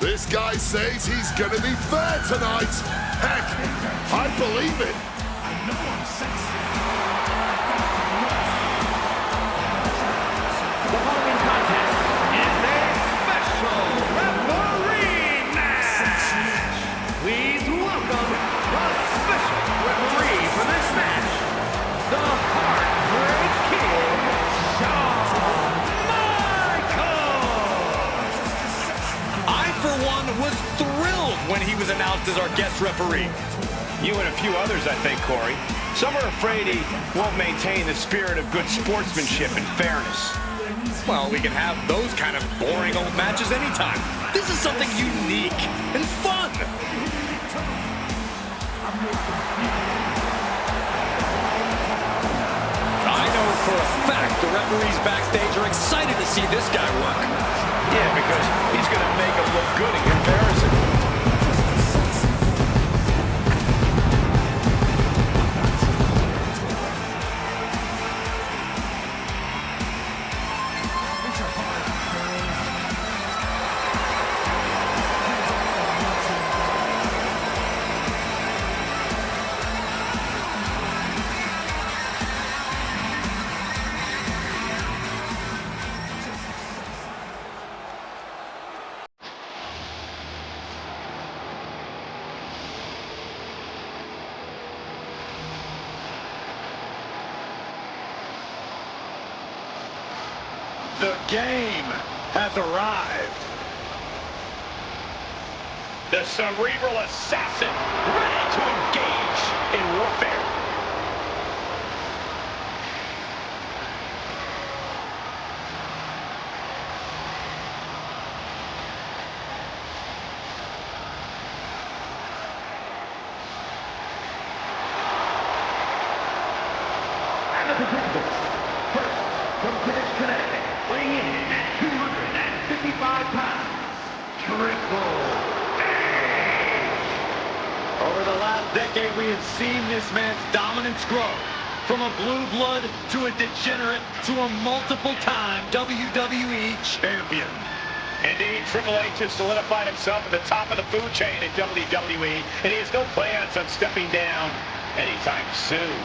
This guy says he's gonna be fair tonight. Heck, I believe it. I know I'm sexy. The following contest is a special referee match. Please welcome the special referee for this match, the Heartbreak Kid, Shawn Michaels. I, for one, was thrilled when he was announced as our guest referee. You and a few others, I think, Corey. Some are afraid he won't maintain the spirit of good sportsmanship and fairness. Well, we can have those kind of boring old matches anytime. This is something unique and fun. I know for a fact the referees backstage are excited to see this guy work. Yeah, because he's going to make him look good in comparison. The game has arrived. The cerebral assassin, ready to engage in warfare. And the participants, first from Greenwich, Connecticut, weighing in at 255 pounds, Triple H. Over the last decade, we have seen this man's dominance grow. From a blue blood to a degenerate to a multiple-time WWE champion. Indeed, Triple H has solidified himself at the top of the food chain in WWE, and he has no plans on stepping down anytime soon.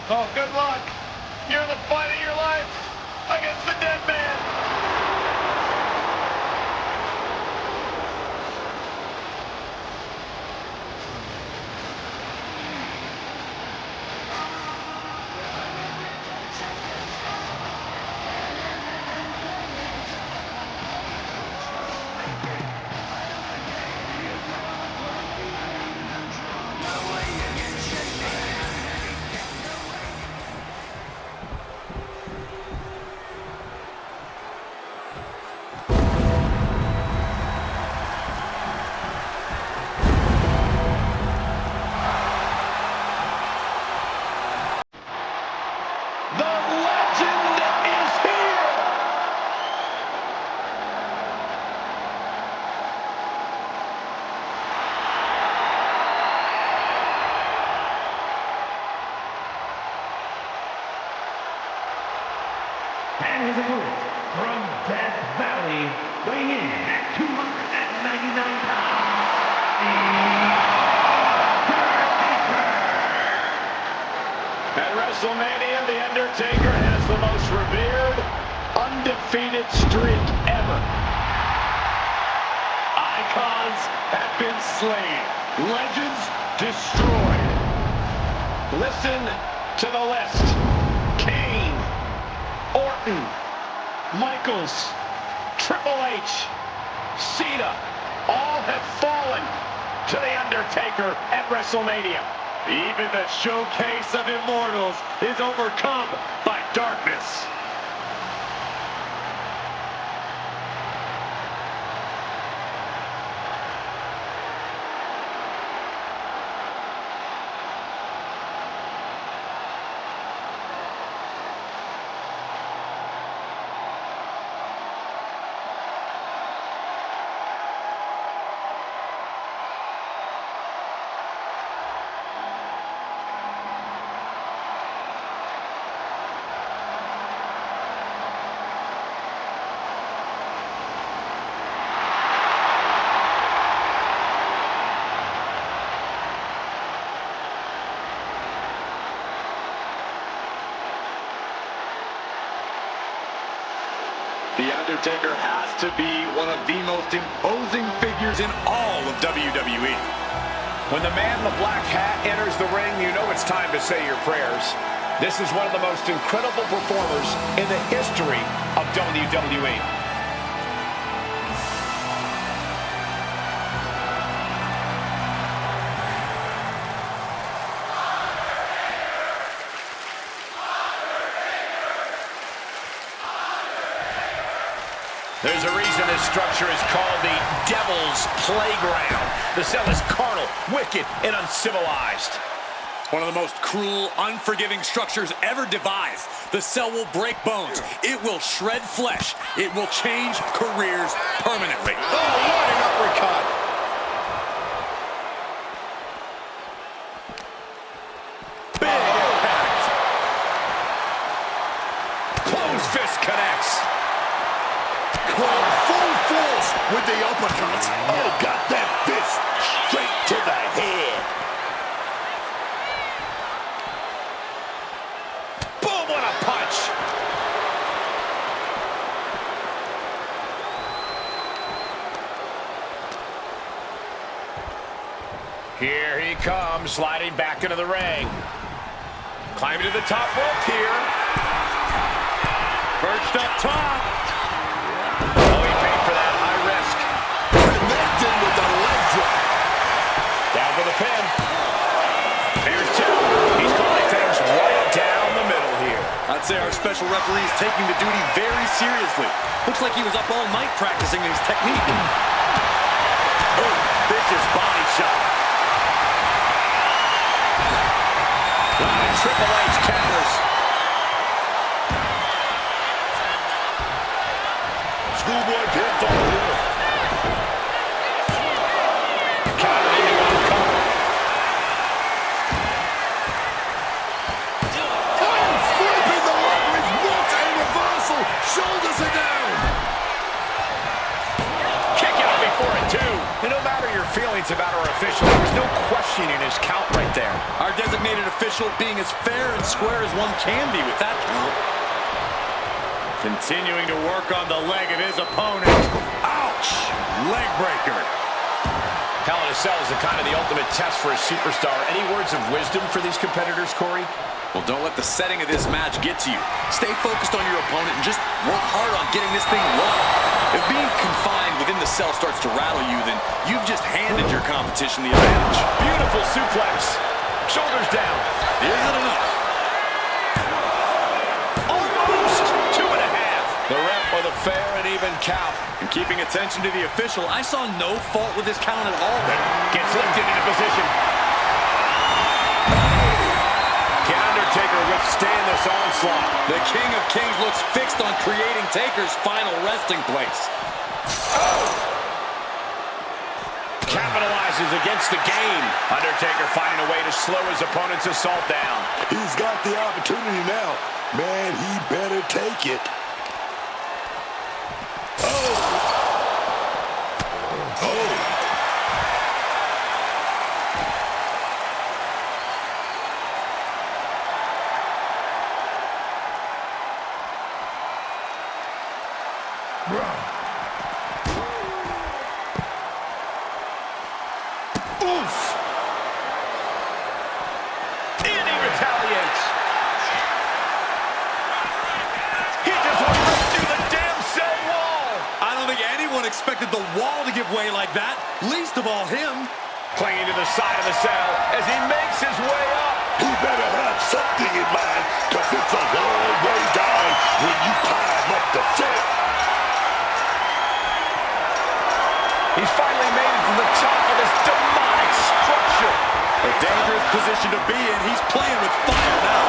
Oh, good luck. You're in the fight of your life against the dead man. The legend is here! And his opponent from Death Valley, weighing in at 299 pounds, The Undertaker. At WrestleMania, The Undertaker has the most revered, undefeated streak ever. Icons have been slain. Legends destroyed. Listen to the list. Kane, Orton, Michaels, Triple H, Cena, all have fallen to The Undertaker at WrestleMania. Even the showcase of immortals is overcome by darkness. Undertaker has to be one of the most imposing figures in all of WWE. When the man in the black hat enters the ring, you know it's time to say your prayers. This is one of the most incredible performers in the history of WWE. There's a reason this structure is called the Devil's Playground. The cell is carnal, wicked, and uncivilized. One of the most cruel, unforgiving structures ever devised. The cell will break bones. It will shred flesh. It will change careers permanently. Oh, what an uppercut! Big impact. Closed fist connects. Going full force with the uppercut. Oh, got that fist straight to the head. Boom, what a punch. Here he comes, sliding back into the ring. Climbing to the top rope here. Perched up top. Oh, he paid for that high risk. Connecting with the leg drop. Down for the pin. There's two. He's calling things right down the middle here. I'd say our special referee is taking the duty very seriously. Looks like he was up all night practicing his technique. Oh, vicious body shot. Triple H counters. Schoolboy pinfall here. Counter into one cover. Oh, flipping the leverage. What a reversal. Shoulders are down. Kick out before it, too. And no matter your feelings about our official, there was no questioning his count right there. Our designated official being as fair and square as one can be with that count. Continuing to work on the leg of his opponent. Ouch! Leg breaker. Hell in a Cell is the ultimate test for a superstar. Any words of wisdom for these competitors, Corey? Well, don't let the setting of this match get to you. Stay focused on your opponent and just work hard on getting this thing won. If being confined within the cell starts to rattle you, then you've just handed your competition the advantage. Beautiful suplex. Shoulders down. Is it enough? Almost 2.5. The rep with a fair and even count. And keeping attention to the official, I saw no fault with this count at all. Gets lifted into position. Can Undertaker withstand this onslaught? The King of Kings looks fixed on creating Taker's final resting place. Capitalizes against the game. Undertaker finding a way to slow his opponent's assault down. He's got the opportunity now. Man, he better take it. Oof! And he retaliates. He just went right through the damn cell wall. I don't think anyone expected the wall to give way like that, least of all him. Clinging to the side of the cell as he makes his way up. He better have something in mind, because it's a long way down when you climb up the cell. He's finally made it to the top of this demonic structure. A dangerous position to be in. He's playing with fire now.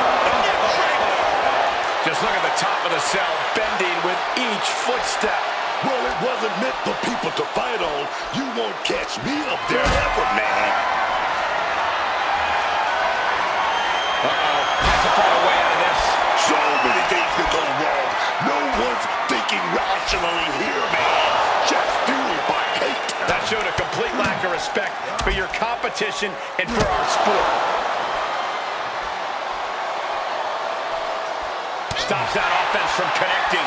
Just look at the top of the cell, bending with each footstep. Well, it wasn't meant for people to fight on. You won't catch me up there ever, man. Has to find a way out of this. So many things can go wrong. No one's thinking rationally here, man. Just fueled by hate. That showed a complete lack of respect for your competition and for our sport. Stops that offense from connecting.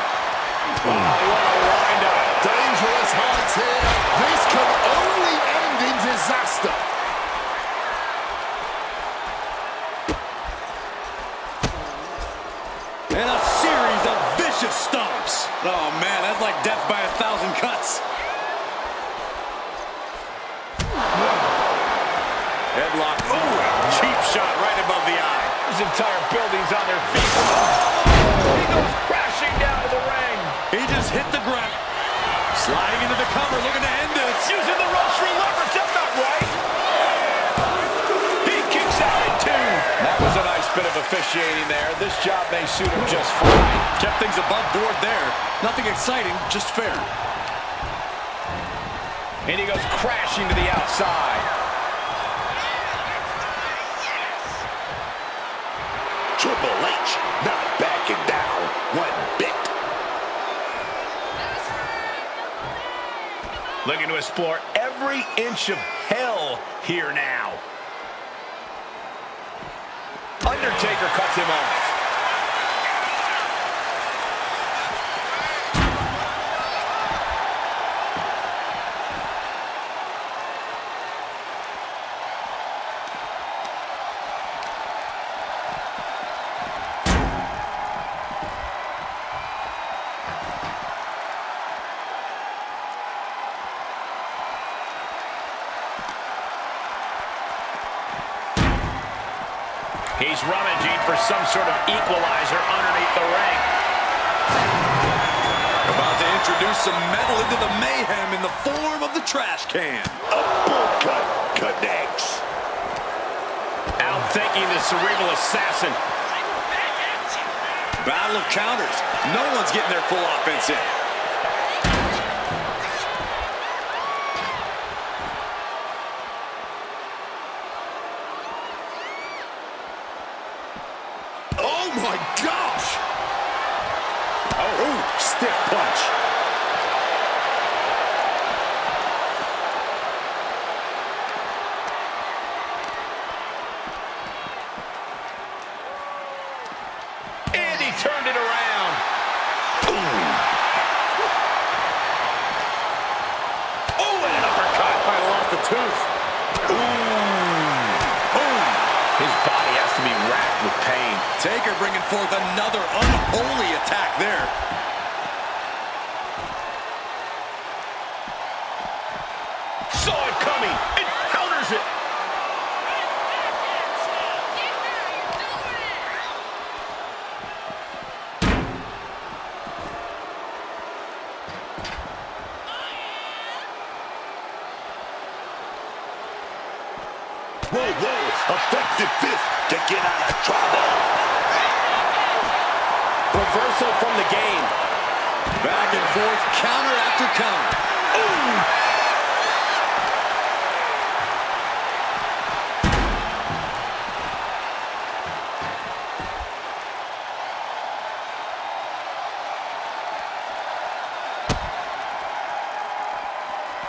Oh, what a wind-up. Dangerous heights here. This can only end in disaster. And a series of vicious stomps. Oh, man, that's like death by 1,000 cuts. Headlock. Ooh, cheap shot right above the eye. This entire building's on their feet. Oh, he goes crashing down to the ring. He just hit the ground. Sliding into the cover, looking to end this. Using the ropes for leverage. That's not right. He kicks out at 2. That was a nice bit of officiating there. This job may suit him just fine. Kept things above board there. Nothing exciting, just fair. And he goes crashing to the outside. Triple H not backing down one bit. Looking to explore every inch of hell here now. Undertaker cuts him off. He's rummaging for some sort of equalizer underneath the ring. About to introduce some metal into the mayhem in the form of the trash can. Uppercut connects. Outthinking the cerebral assassin. Battle of counters. No one's getting their full offense in. Oh my gosh! Oh, ooh, stiff punch. And he turned it around. Ooh. Oh, and an uppercut. I lost the tooth. His body has to be racked with pain. Taker bringing forth another unholy attack there. Saw it coming and counters it. Whoa, whoa, effective fist to get out of trouble. Reversal from the game. Back and forth, counter after counter. Ooh.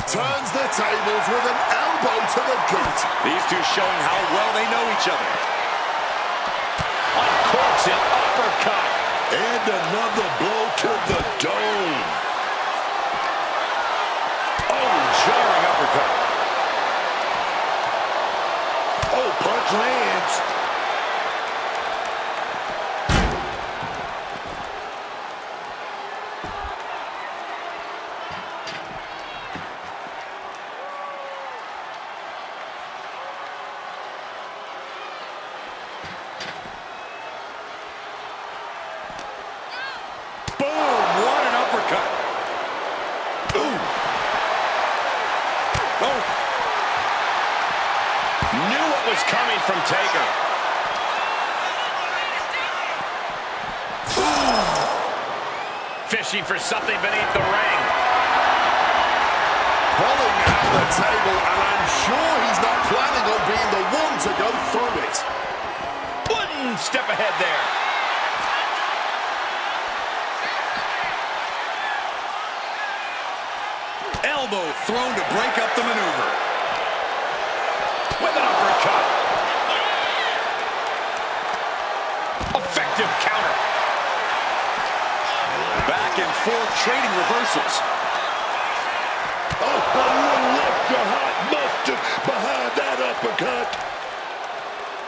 Turns the tables with an elbow to the gut. These two showing how well they know each other. Uncorks it, uppercut. And another blow to the dome. Oh, jarring uppercut. Oh, punch lands. Was coming from Taker. Fishing for something beneath the ring. Pulling out the table, and I'm sure he's not planning on being the one to go through it. One step ahead there. Elbow thrown to break up the maneuver. With an uppercut. Effective counter. Back and forth trading reversals. Oh, a little extra hot mustard behind that uppercut.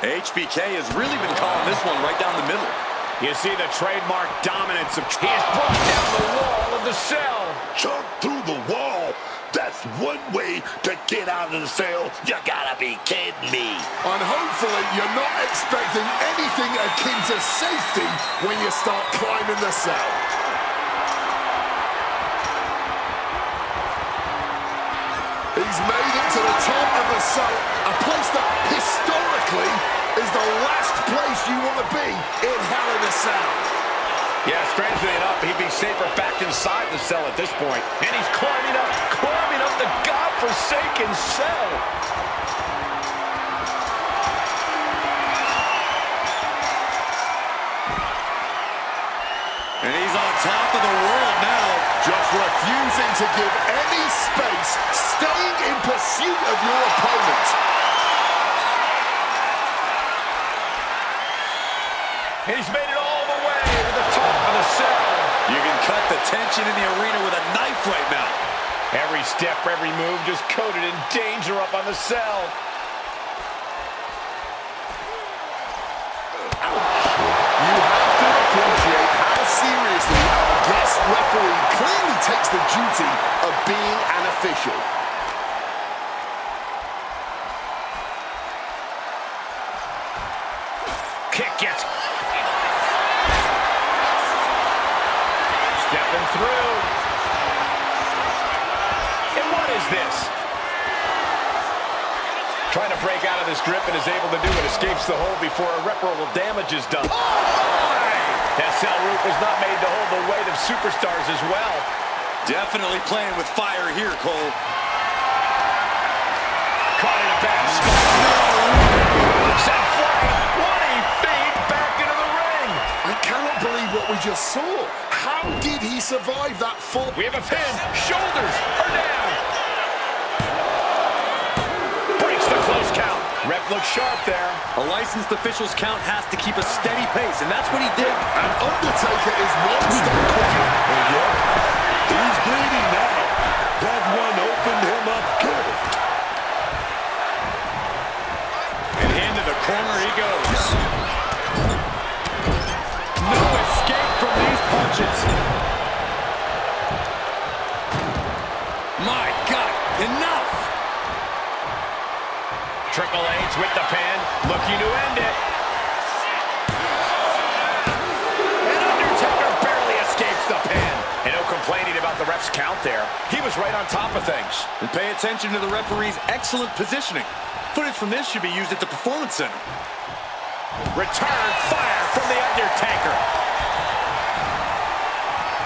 HBK has really been calling this one right down the middle. You see the trademark dominance of... He has brought down the wall of the cell. Jump through the wall. That's one way to get out of the cell. You gotta be kidding me. And hopefully you're not expecting anything akin to safety when you start climbing the cell. He's made it to the top of the cell, a place that historically is the last place you want to be in Hell in a Cell. Yeah, strangely enough, he'd be safer back inside the cell at this point. And he's climbing up the godforsaken cell. And he's on top of the world now. Just refusing to give any space, staying in pursuit of your opponent. And he's made it all the way to the top of the cell. You can cut the tension in the arena with a knife right now. Every step, every move just coated in danger up on the cell. You have to appreciate how seriously our guest referee clearly takes the duty of being an official. Kick gets... Stepping through. And what is this? Trying to break out of this grip and is able to do it. Escapes the hold before irreparable damage is done. That cell roof was not made to hold the weight of superstars as well. Definitely playing with fire here, Cole. Caught in a back spot. Set flying 20 feet back into the ring. I cannot believe what we just saw. How did he survive that fall? We have a pin. Shoulders are down. Breaks the close count. Ref looks sharp there. A licensed official's count has to keep a steady pace, and that's what he did. And Undertaker is one step quicker. He's bleeding now. That one opened him up good. And into the corner he goes. No escape from these punches. My God, enough! Triple H with the pin, looking to end it. And Undertaker barely escapes the pin. And no complaining about the ref's count there. He was right on top of things. And pay attention to the referee's excellent positioning. Footage from this should be used at the Performance Center. Return fire from the Undertaker.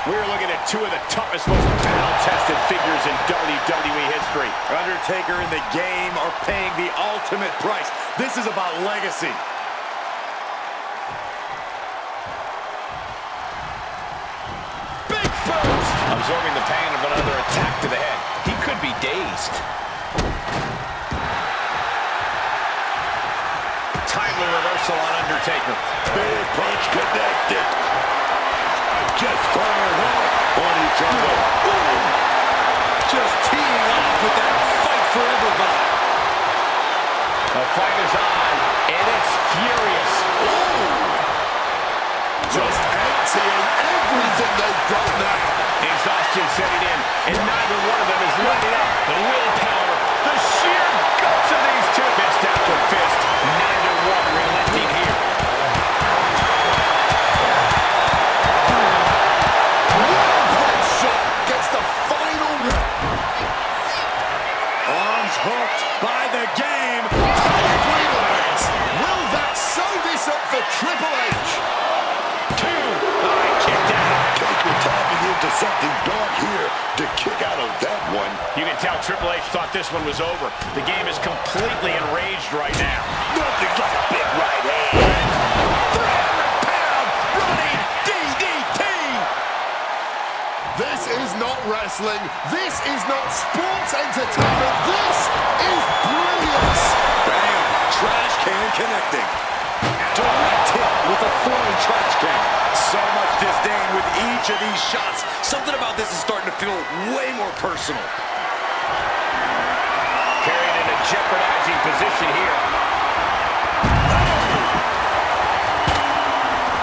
We're looking at two of the toughest, most battle-tested figures in WWE history. Undertaker and the game are paying the ultimate price. This is about legacy. Big boost! Absorbing the pain of another attack to the head. He could be dazed. Timely reversal on Undertaker. Big punch connected. Just fired off on each other. Ooh. Just teeing off with that fight forever vibe. The fight is on, and it's furious. Ooh. Just emptying everything they've got now. Exhaustion setting in, and neither one of them is letting up. The willpower, the sheer guts of these two. Fist after fist, neither one relenting here. One-punch shot gets the final. Arms hooked by the game. Relax. Will that sew this up for Triple H? Kicked out. Taker tapping into something dark here to kick out of that one. You can tell Triple H thought this one was over. The game is completely enraged right now. Nothing's like a big right hand. 300-pound running DDT. This is not wrestling. This is not sports entertainment. This is brilliance. Bam! Trash can connecting. direct hit with a flying trash can. So much disdain with each of these shots. Something about this is starting to feel way more personal. Carried in a jeopardizing position here.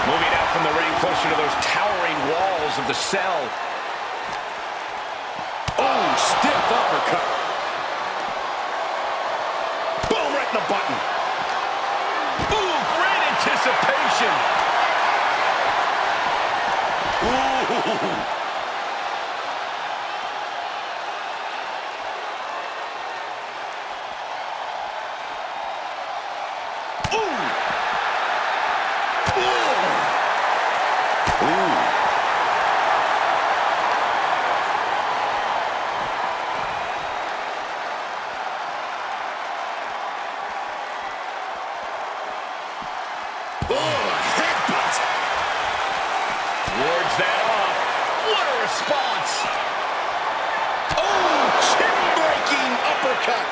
Moving out from the ring closer to those towering walls of the cell. Oh, stiff uppercut. Boom, right in the button. Ooh, great anticipation. Ooh. Wards that off. What a response. Oh, chin-breaking uppercut.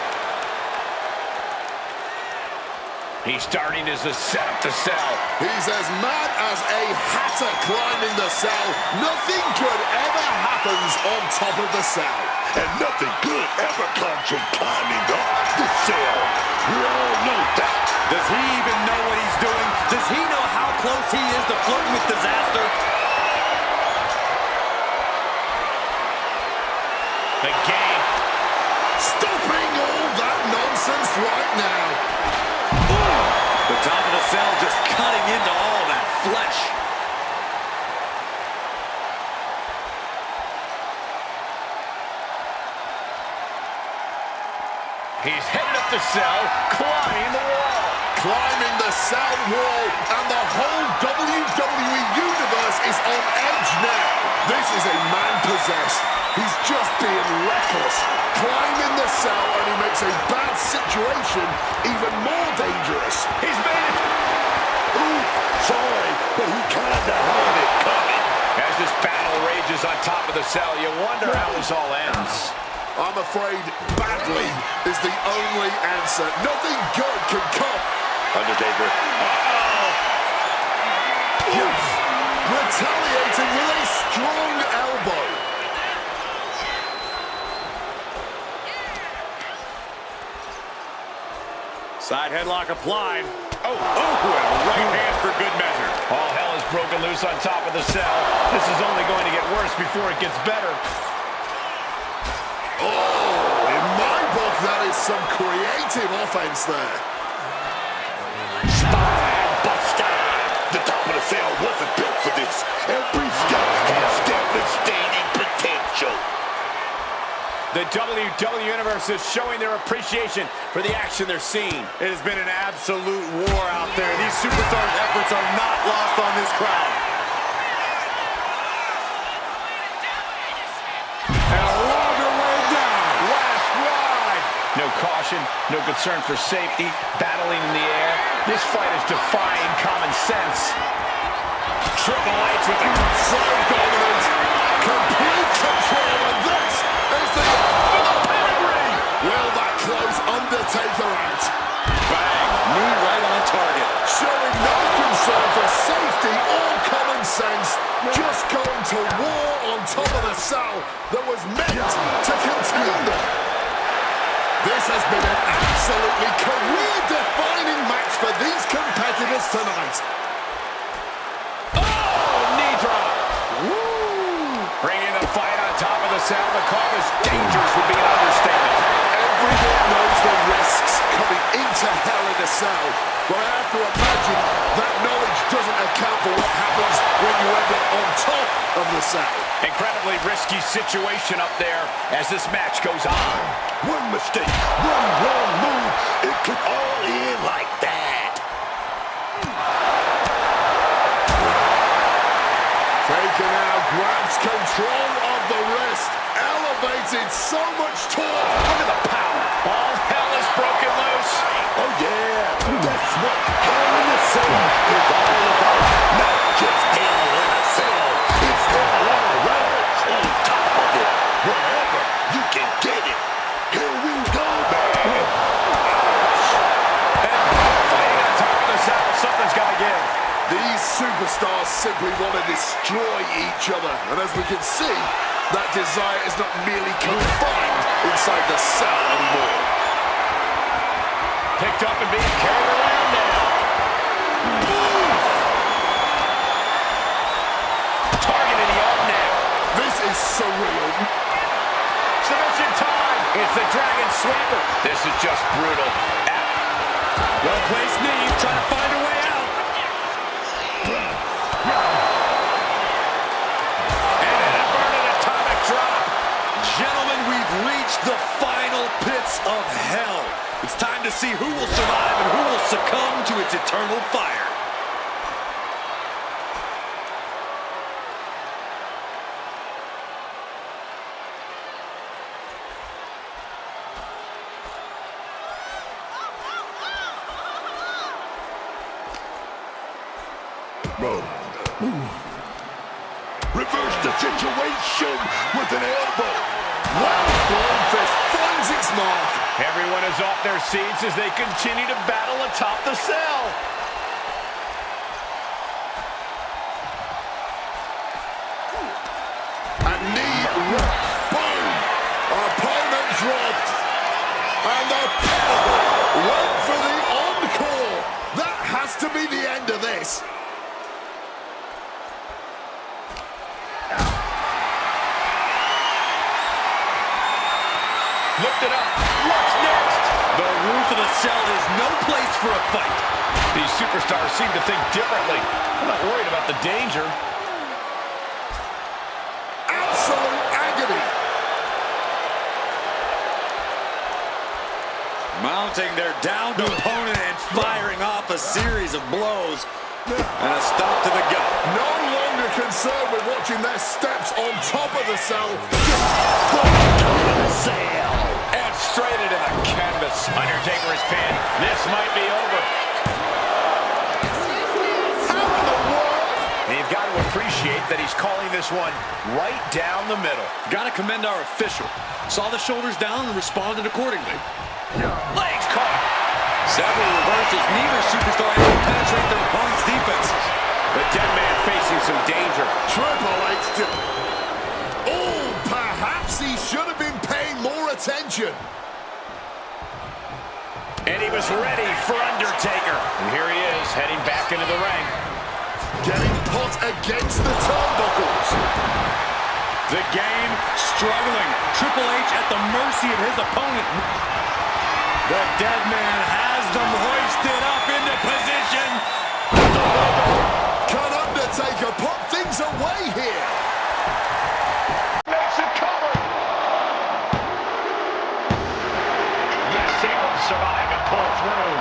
He's starting to set up the cell. He's as mad as a hatter climbing the cell. Nothing good ever happens on top of the cell. And nothing good ever comes from climbing up the cell. We all know that. Does he even know what he's doing? Does he know how close he is to flirting with disaster? The game. Stopping all that nonsense right now. The top of the cell just cutting into all that flesh. He's headed up the cell, climbing the wall. Climbing the cell wall, and the whole WWE Universe is on edge now. This is a man possessed. He's just being reckless. Climbing the cell, and he makes a bad situation even more dangerous. He's made it. Ooh, sorry, but he kinda had it coming. As this battle rages on top of the cell, you wonder how this all ends. I'm afraid badly is the only answer. Nothing good can come. Undertaker. Yes. Retaliating with a strong elbow. Side headlock applied. Oh, and a right hand for good measure. All hell is broken loose on top of the cell. This is only going to get worse before it gets better. Oh, in my book, that is some creative offense there. Spine buster. The top of the cell wasn't built for this. Every step has devastating potential. The WWE Universe is showing their appreciation for the action they're seeing. It has been an absolute war out there. These superstars' efforts are not lost on this crowd. And a longer way down. Last ride. No caution, no concern for safety, battling in the air. This fight is defying common sense. Triple H with the so dominant, complete control, and this is the pedigree. Will that close Undertaker out? Bang, knee right on target. Showing no concern for safety or common sense, just going to war on top of the cell that was meant to contain them. This has been an absolutely career-defining match for these competitors tonight. Knee drop. Bringing the fight on top of the cell. The call is dangerous would be an understatement. Everyone knows the risks coming into Hell in a Cell, but I have to imagine that knowledge doesn't account for what happens when you end up on top of the cell. Incredibly risky situation up there as this match goes on. One mistake, one wrong move, it could all end like that. Taker now grabs control of the wrist, elevated so much torque. Look at the power. All hell is broken loose. Oh yeah, that's what Hell in a Cell is all about. Not just Hell in a Cell, it's hell all around, on top of it, wherever you can get it. Here we go, man. And fighting on top of the cell. Something's got to These superstars simply want to destroy each other. And as we can see, that desire is not merely confined inside the cell anymore. Picked up and being carried around now. Targeting the arm now. This is surreal. Submission time. It's the Dragon Sleeper. This is just brutal. Well-placed knee, trying to find a way out. And an inverted atomic drop. Gentlemen, we've reached the final pits of hell. It's time to see who will survive and who will succumb to its eternal fire. Reverse the situation with an elbow. Wow, thrown fist finds its mark. Everyone is off their seats as they continue to battle atop the cell. A knee rock. Boom. Opponent dropped. And the pinnacle went for the encore. That has to be the end of this. Looked it up. What's next? The roof of the cell is no place for a fight. These superstars seem to think differently. I'm not worried about the danger. Absolute agony. Mounting their downed opponent and firing off a series of blows. And a stop to the gut. No longer concerned with watching their steps on top of the cell. And straight into the canvas. Undertaker is pinned. This might be over. How in the world? And you've got to appreciate that he's calling this one right down the middle. Got to commend our official. Saw the shoulders down and responded accordingly. Legs caught. Several reversals. Neither superstar able to penetrate their opponent's defenses. The dead man facing some danger. Triple H did. Oh, perhaps he should have been paying more attention. And he was ready for Undertaker. And here he is, heading back into the ring. Getting put against the turnbuckles. The game struggling. Triple H at the mercy of his opponent. The dead man has them hoisted up into position. Can Undertaker put things away here? Makes it cover. Yes, he will survive and pull through.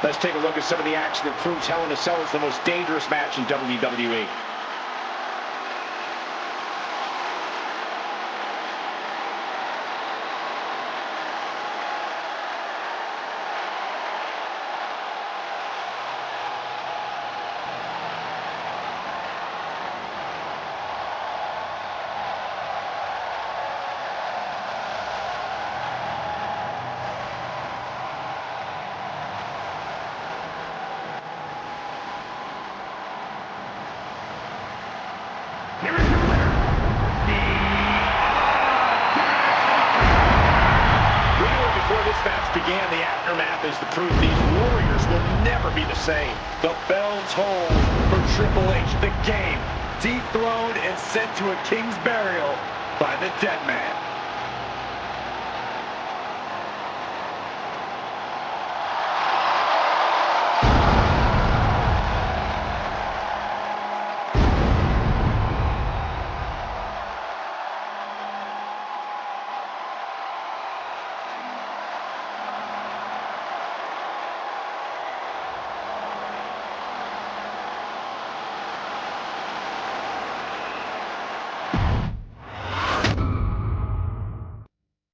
Let's take a look at some of the action that proves Hell in a Cell is the most dangerous match in WWE. Before this match began, the aftermath is the proof these warriors will never be the same. The bell tolls for Triple H, the game, dethroned and sent to a king's burial by the dead man.